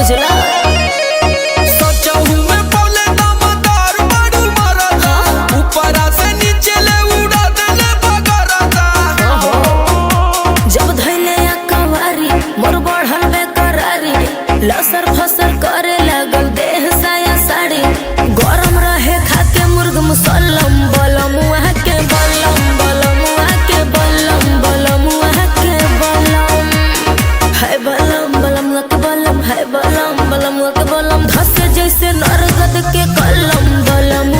बुझला लसर फसर करे लगल देह साया साड़ी गरम रहे खाके मुर्ग मुसल्लम बलम वहाँ के बलम बलम वहाँ के बलम बलम वहाँ के बलम है बलम बलम वहाँ के बलम है बलम बलम वहाँ के बलम धसे जैसे नरगद के कलम बलम